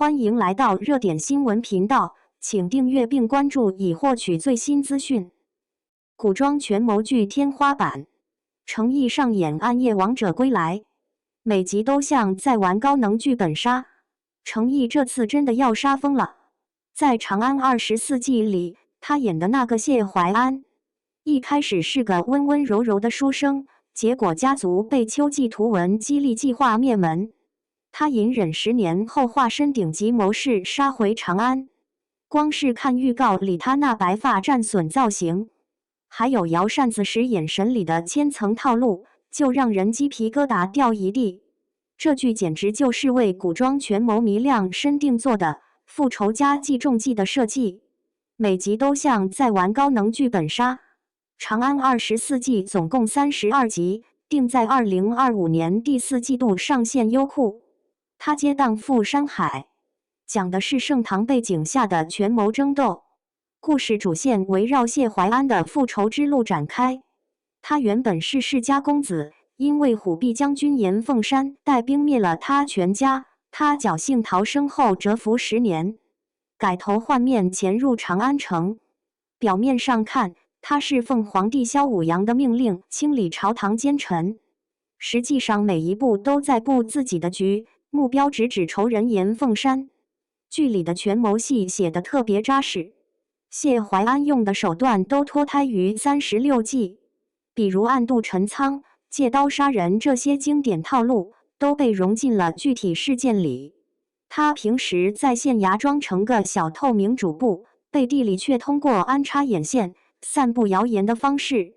欢迎来到热点新闻频道，请订阅并关注以获取最新资讯。古装权谋剧天花板，程毅上演暗夜王者归来，每集都像在玩高能剧本杀。程毅这次真的要杀疯了。在《长安24记》里，他演的那个谢怀安，一开始是个温温柔柔的书生，结果家族被秋季图文激励计划灭门。他隐忍10年后化身顶级谋士杀回长安，光是看预告里他那白发战损造型，还有摇扇子时眼神里的千层套路，就让人鸡皮疙瘩掉一地。这剧简直就是为古装权谋迷量身定做的，复仇加计重计的设计，每集都像在玩高能剧本杀。长安24季总共32集，定在2025年第4季度上线优酷。他接档赴山海，讲的是盛唐背景下的权谋争斗，故事主线围绕谢怀安的复仇之路展开。他原本是世家公子，因为虎贲将军严凤山带兵灭了他全家，他侥幸逃生后蛰伏10年，改头换面潜入长安城。表面上看，他是奉皇帝萧武阳的命令清理朝堂奸臣，实际上每一步都在布自己的局，目标直指仇人严凤山。剧里的权谋戏写得特别扎实，谢怀安用的手段都脱胎于36记，比如暗度陈仓、借刀杀人这些经典套路都被融进了具体事件里。他平时在县衙装成个小透明主簿，背地里却通过安插眼线、散布谣言的方式，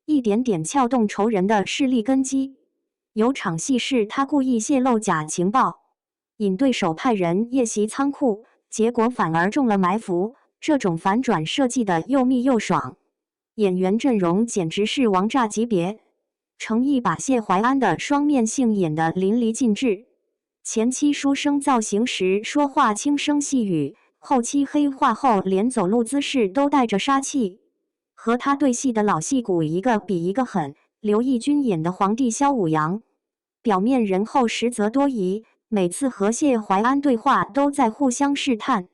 一点点撬动仇人的势力根基。有场戏是他故意泄露假情报，引对手派人夜袭仓库，结果反而中了埋伏。这种反转设计的又密又爽，演员阵容简直是王炸级别。程毅把谢怀安的双面性演得淋漓尽致，前期书生造型时说话轻声细语，后期黑化后连走路姿势都带着杀气。和他对戏的老戏骨一个比一个狠，刘奕君演的皇帝萧武阳，表面仁厚实则多疑，每次和谢怀安对话都在互相试探。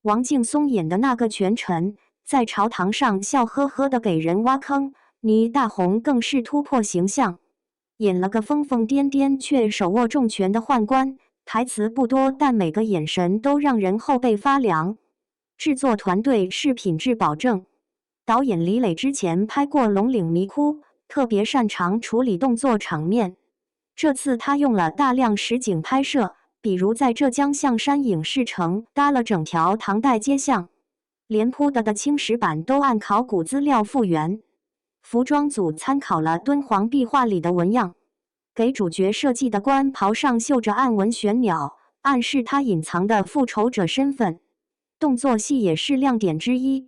王劲松演的那个权臣，在朝堂上笑呵呵的给人挖坑，倪大红更是突破形象，演了个疯疯癫癫却手握重权的宦官，台词不多，但每个眼神都让人后背发凉。制作团队是品质保证，导演李磊之前拍过《龙岭迷窟》，特别擅长处理动作场面。这次他用了大量实景拍摄，比如在浙江象山影视城搭了整条唐代街巷，连铺的青石板都按考古资料复原。服装组参考了敦煌壁画里的纹样，给主角设计的官袍上绣着暗纹玄鸟，暗示他隐藏的复仇者身份。动作戏也是亮点之一，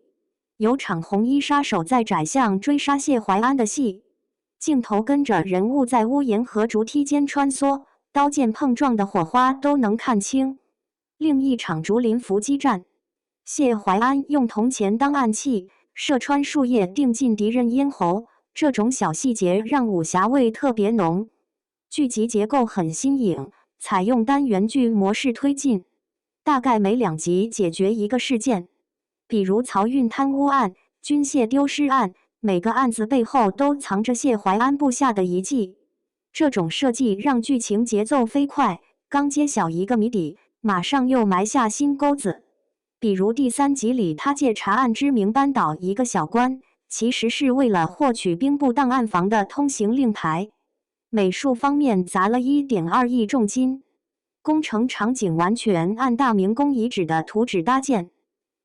有场红衣杀手在窄巷追杀谢怀安的戏，镜头跟着人物在屋檐和竹梯间穿梭，刀剑碰撞的火花都能看清。另一场竹林伏击战，谢怀安用铜钱当暗器，射穿树叶钉进敌人咽喉，这种小细节让武侠味特别浓。剧集结构很新颖，采用单元剧模式推进，大概每2集解决一个事件，比如漕运贪污案、军械丢失案，每个案子背后都藏着谢怀安布下的遗计。这种设计让剧情节奏飞快，刚揭晓一个谜底，马上又埋下新钩子。比如第3集里，他借查案之名扳倒一个小官，其实是为了获取兵部档案房的通行令牌。美术方面砸了1.2亿重金，工程场景完全按大明宫遗址的图纸搭建，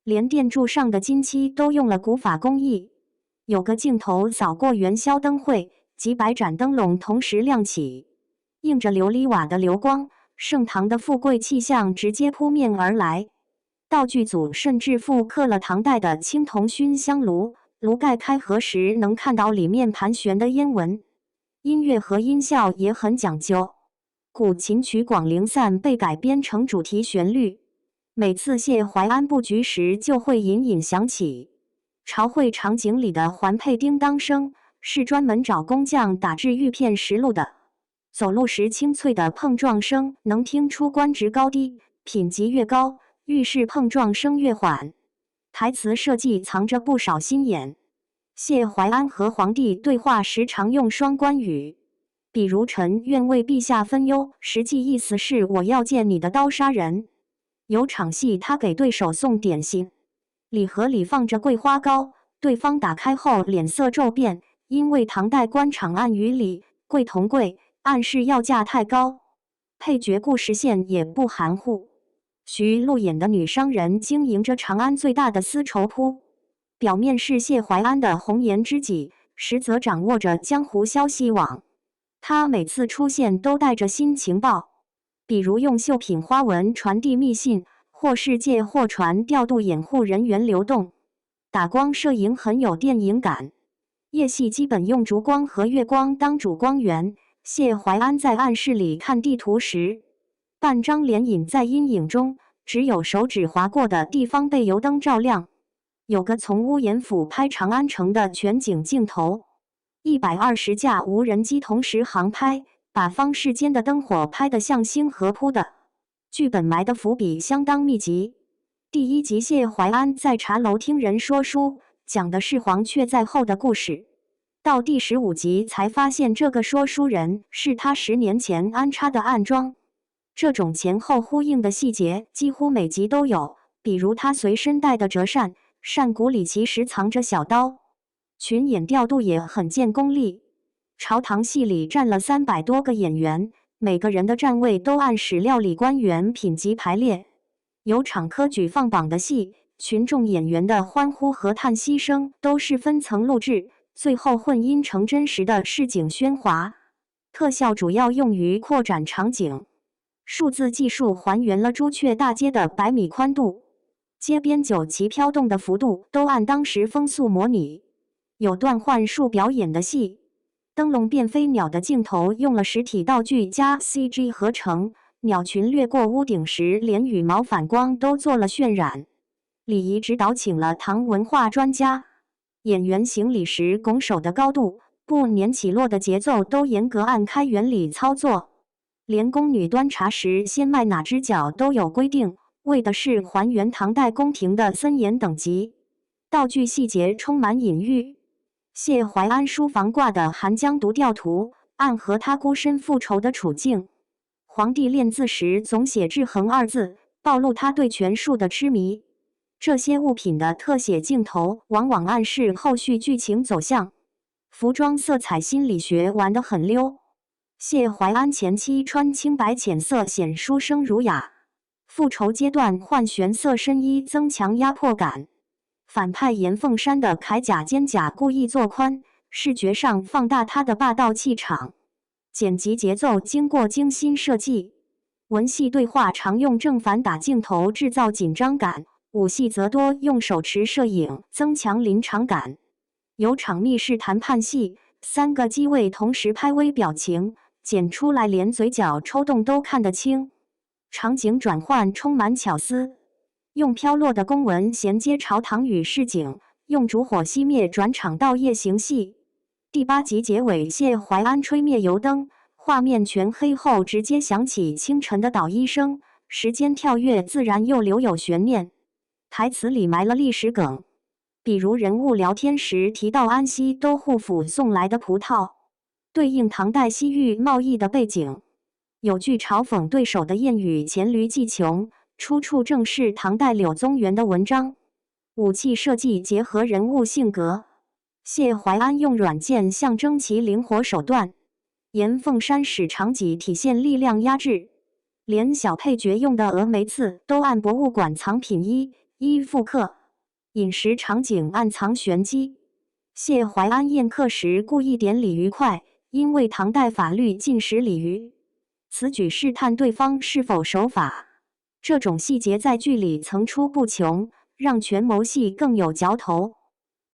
连殿柱上的金漆都用了古法工艺。有个镜头扫过元宵灯会，几百盏灯笼同时亮起，映着琉璃瓦的流光，盛唐的富贵气象直接扑面而来。道具组甚至复刻了唐代的青铜熏香炉，炉盖开合时能看到里面盘旋的烟纹。音乐和音效也很讲究，古琴曲《广陵散》被改编成主题旋律，每次谢怀安布局时就会隐隐响起。朝会场景里的环佩叮当声是专门找工匠打制玉片实录的，走路时清脆的碰撞声能听出官职高低，品级越高，遇事碰撞声越缓。台词设计藏着不少心眼。谢怀安和皇帝对话时常用双关语，比如臣愿为陛下分忧，实际意思是我要借你的刀杀人。有场戏他给对手送点心，礼盒里放着桂花糕，对方打开后脸色骤变，因为唐代官场暗语里贵同贵，暗示要价太高。配角故事线也不含糊，徐璐演的女商人经营着长安最大的丝绸铺，表面是谢怀安的红颜知己，实则掌握着江湖消息网。他每次出现都带着新情报，比如用绣品花纹传递密信，或是借货船调度掩护人员流动。打光摄影很有电影感，夜戏基本用烛光和月光当主光源。谢怀安在暗室里看地图时，半张脸隐在阴影中，只有手指划过的地方被油灯照亮。有个从屋檐俯拍长安城的全景镜头，120架无人机同时航拍，把方室间的灯火拍得像星河铺的。剧本埋的伏笔相当密集。第一集谢怀安在茶楼听人说书，讲的是黄雀在后的故事。到第15集才发现这个说书人是他10年前安插的暗桩。这种前后呼应的细节几乎每集都有，比如他随身带的折扇，扇骨里其实藏着小刀。群演调度也很见功力，朝堂戏里站了300多个演员，每个人的站位都按史料理官员品级排列。有场科举放榜的戏，群众演员的欢呼和叹息声都是分层录制，最后混音成真实的市井喧哗。特效主要用于扩展场景，数字技术还原了朱雀大街的100米宽度，街边酒旗飘动的幅度都按当时风速模拟。有段幻术表演的戏，灯笼变飞鸟的镜头用了实体道具加 CG 合成，鸟群掠过屋顶时连羽毛反光都做了渲染。礼仪指导请了唐文化专家，演员行礼时拱手的高度、步年起落的节奏都严格按开原理操作，连宫女端茶时先迈哪只脚都有规定，为的是还原唐代宫廷的森严等级。道具细节充满隐喻。谢怀安书房挂的《寒江独钓图》暗合他孤身复仇的处境。皇帝练字时总写制衡2字，暴露他对权术的痴迷。这些物品的特写镜头往往暗示后续剧情走向。服装色彩心理学玩得很溜。谢怀安前期穿青白浅色显书生儒雅，复仇阶段换玄色深衣增强压迫感。反派严凤山的铠甲肩甲故意做宽，视觉上放大他的霸道气场。剪辑节奏经过精心设计，文戏对话常用正反打镜头制造紧张感，武戏则多用手持摄影增强临场感。有场密室谈判戏，3个机位同时拍微表情，剪出来连嘴角抽动都看得清。场景转换充满巧思。用飘落的公文衔接朝堂与市井，用烛火熄灭转场到夜行戏。第8集结尾，谢怀安吹灭油灯，画面全黑后直接响起清晨的捣衣声，时间跳跃自然又留有悬念。台词里埋了历史梗，比如人物聊天时提到安西都护府送来的葡萄，对应唐代西域贸易的背景。有句嘲讽对手的谚语黔驴技穷，出处正是唐代柳宗元的文章。武器设计结合人物性格，谢怀安用软件象征其灵活手段，严凤山使长戟体现力量压制，连小配角用的峨眉刺都按博物馆藏品一复刻，饮食场景暗藏玄机。谢怀安宴客时故意点鲤鱼块，因为唐代法律禁食鲤鱼，此举试探对方是否守法。这种细节在剧里层出不穷，让权谋戏更有嚼头。